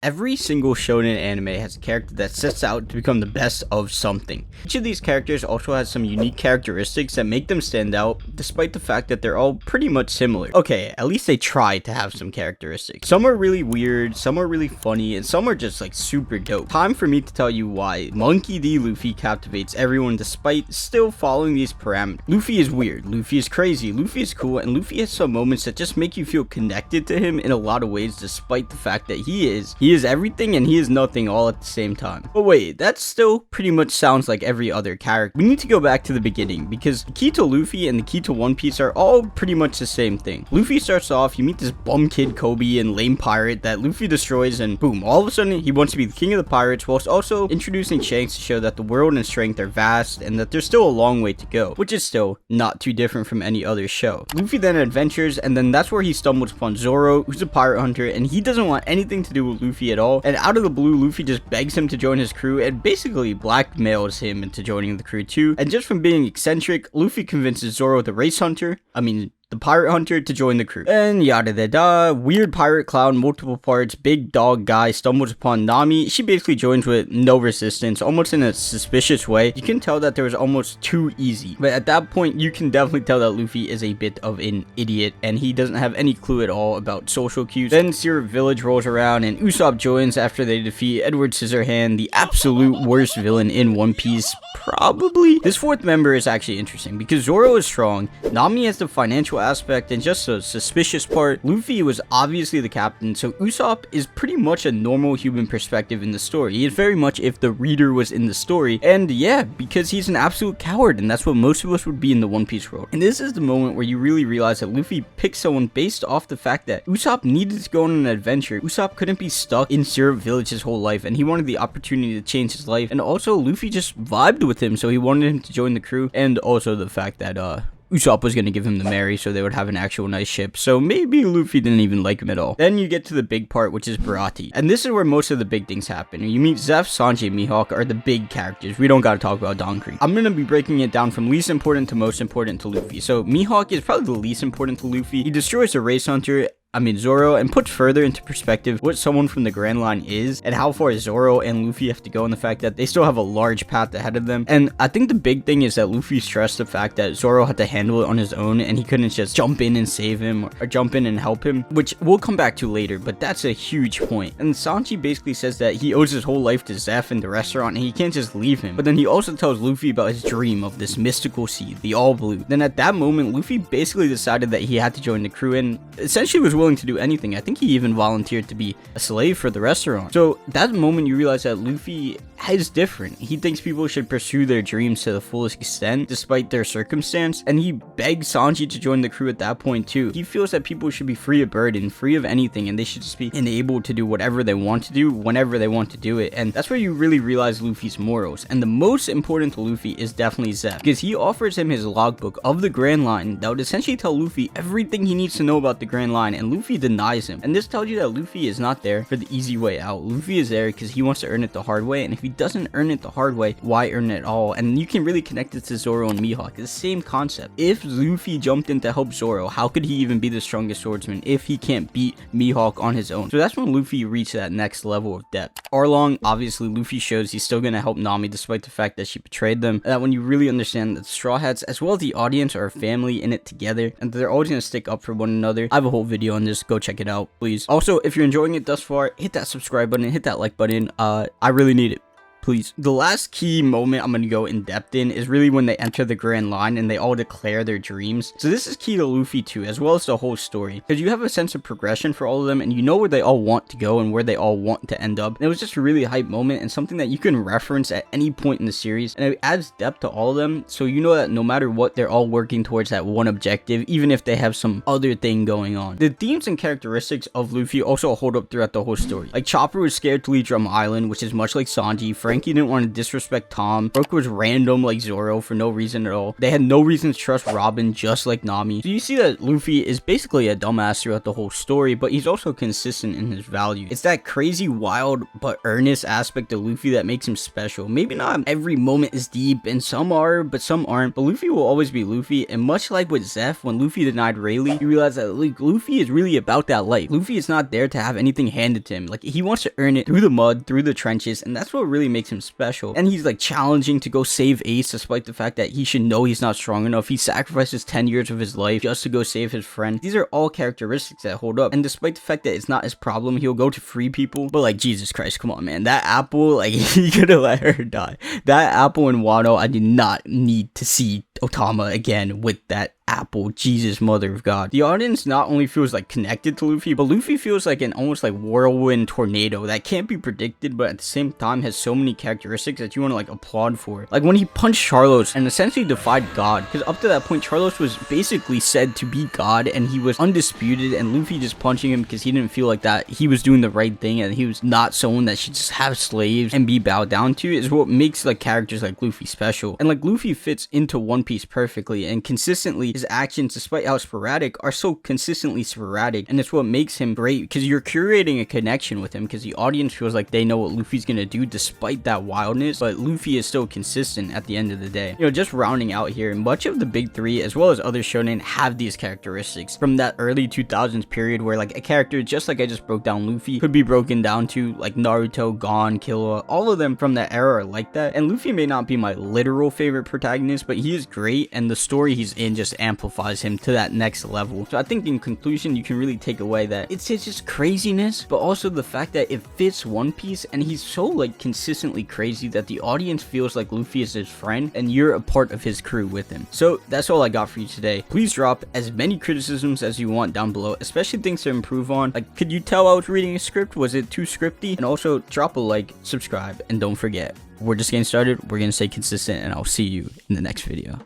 Every single shonen anime has a character that sets out to become the best of something. Each of these characters also has some unique characteristics that make them stand out, despite the fact that they're all pretty much similar. Okay, at least they try to have some characteristics. Some are really weird, some are really funny, and some are just like super dope. Time for me to tell you why Monkey D. Luffy captivates everyone despite still following these parameters. Luffy is weird, Luffy is crazy, Luffy is cool, and Luffy has some moments that just make you feel connected to him in a lot of ways, despite the fact that he is everything and he is nothing all at the same time. But wait, that still pretty much sounds like every other character. We need to go back to the beginning, because the key to Luffy and the key to One Piece are all pretty much the same thing. Luffy starts off, you meet this bum kid Kobe and lame pirate that Luffy destroys, and boom, all of a sudden he wants to be the king of the pirates, whilst also introducing Shanks to show that the world and strength are vast and that there's still a long way to go, which is still not too different from any other show. Luffy then adventures, and then that's where he stumbles upon Zoro, who's a pirate hunter, and he doesn't want anything to do with Luffy at all. And out of the blue, Luffy just begs him to join his crew and basically blackmails him into joining the crew too. And just from being eccentric, Luffy convinces Zoro the pirate hunter, to join the crew. And yada da da, weird pirate clown, multiple parts, big dog guy stumbles upon Nami. She basically joins with no resistance, almost in a suspicious way. You can tell that there was almost too easy. But at that point, you can definitely tell that Luffy is a bit of an idiot, and he doesn't have any clue at all about social cues. Then Syrup Village rolls around, and Usopp joins after they defeat Edward Scissorhand, the absolute worst villain in One Piece, probably. This fourth member is actually interesting, because Zoro is strong, Nami has the financial aspect, and just a suspicious part. Luffy was obviously the captain, so Usopp is pretty much a normal human perspective in the story. He is very much if the reader was in the story, and yeah, because he's an absolute coward, and that's what most of us would be in the One Piece world. And this is the moment where you really realize that Luffy picked someone based off the fact that Usopp needed to go on an adventure. Usopp couldn't be stuck in Syrup Village his whole life, and he wanted the opportunity to change his life, and also Luffy just vibed with him, so he wanted him to join the crew, and also the fact that Usopp was going to give him the marry, so they would have an actual nice ship, so maybe Luffy didn't even like him at all. Then you get to the big part, which is Baratie, and this is where most of the big things happen. You meet Zeph, Sanji, and Mihawk are the big characters. We don't gotta talk about Don Krieg. I'm gonna be breaking it down from least important to most important to Luffy. So Mihawk is probably the least important to Luffy. He destroys the race hunter, Zoro, and puts further into perspective what someone from the Grand Line is and how far Zoro and Luffy have to go, and the fact that they still have a large path ahead of them. And I think the big thing is that Luffy stressed the fact that Zoro had to handle it on his own, and he couldn't just jump in and save him or jump in and help him, which we'll come back to later, but that's a huge point. And Sanji basically says that he owes his whole life to Zeph and the restaurant, and he can't just leave him. But then he also tells Luffy about his dream of this mystical sea, the All Blue. Then at that moment, Luffy basically decided that he had to join the crew, and essentially was willing to do anything. I think he even volunteered to be a slave for the restaurant. So that moment you realize that Luffy is different. He thinks people should pursue their dreams to the fullest extent despite their circumstance, and he begs Sanji to join the crew at that point too. He feels that people should be free of burden, free of anything, and they should just be enabled to do whatever they want to do whenever they want to do it. And that's where you really realize Luffy's morals. And the most important to Luffy is definitely Zeph, because he offers him his logbook of the Grand Line that would essentially tell Luffy everything he needs to know about the Grand Line, and Luffy denies him. And this tells you that Luffy is not there for the easy way out. Luffy is there because he wants to earn it the hard way, and if he doesn't earn it the hard way, why earn it at all? And you can really connect it to Zoro and Mihawk. It's the same concept. If Luffy jumped in to help Zoro, how could he even be the strongest swordsman if he can't beat Mihawk on his own? So that's when Luffy reached that next level of depth. Arlong, obviously Luffy shows he's still going to help Nami despite the fact that she betrayed them. And that when you really understand that the Straw Hats as well as the audience are a family in it together, and they're always going to stick up for one another. I have a whole video on this. Go check it out, please. Also, if you're enjoying it thus far, hit that subscribe button, hit that like button. I really need it. Please. The last key moment I'm going to go in depth in is really when they enter the Grand Line and they all declare their dreams. So this is key to Luffy too, as well as the whole story, because you have a sense of progression for all of them, and you know where they all want to go and where they all want to end up. And it was just a really hype moment and something that you can reference at any point in the series, and it adds depth to all of them, so you know that no matter what, they're all working towards that one objective, even if they have some other thing going on. The themes and characteristics of Luffy also hold up throughout the whole story. Like Chopper was scared to leave Drum Island, which is much like Sanji, Frankie didn't want to disrespect Tom. Brook was random like Zoro for no reason at all. They had no reason to trust Robin, just like Nami. So you see that Luffy is basically a dumbass throughout the whole story, but he's also consistent in his values. It's that crazy, wild, but earnest aspect of Luffy that makes him special. Maybe not every moment is deep, and some are, but some aren't. But Luffy will always be Luffy, and much like with Zeph, when Luffy denied Rayleigh, you realize that like, Luffy is really about that life. Luffy is not there to have anything handed to him. Like, he wants to earn it through the mud, through the trenches, and that's what really makes him special. And he's like challenging to go save Ace, despite the fact that he should know he's not strong enough. He sacrifices 10 years of his life just to go save his friend. These are all characteristics that hold up, and despite the fact that it's not his problem, he'll go to free people. But like, Jesus Christ, come on, man, that apple, like, he could have let her die. That apple in Wano, I did not need to see Otama again with that apple. Jesus, mother of God. The audience not only feels like connected to Luffy, but Luffy feels like an almost like whirlwind tornado that can't be predicted, but at the same time has so many characteristics that you want to like applaud for. Like when he punched Charlos and essentially defied God, because up to that point Charlos was basically said to be God and he was undisputed, and Luffy just punching him because he didn't feel like that he was doing the right thing and he was not someone that should just have slaves and be bowed down to, is what makes like characters like Luffy special. And like Luffy fits into One Piece perfectly, and consistently his actions, despite how sporadic, are so consistently sporadic, and it's what makes him great, because you're curating a connection with him, because the audience feels like they know what Luffy's gonna do despite that wildness, but Luffy is still consistent at the end of the day. You know, just rounding out here, much of the big three as well as other shonen have these characteristics from that early 2000s period where like a character, just like I just broke down Luffy, could be broken down to like Naruto, Gon, Killua. All of them from that era are like that, and Luffy may not be my literal favorite protagonist, but he is great, and the story he's in just amplifies him to that next level. So I think in conclusion, you can really take away that it's just craziness, but also the fact that it fits One Piece, and he's so like consistently crazy that the audience feels like Luffy is his friend and you're a part of his crew with him. So that's all I got for you today. Please drop as many criticisms as you want down below, especially things to improve on. Like, could you tell I was reading a script? Was it too scripty? And also drop a like, subscribe, and don't forget, we're just getting started. We're gonna stay consistent, and I'll see you in the next video.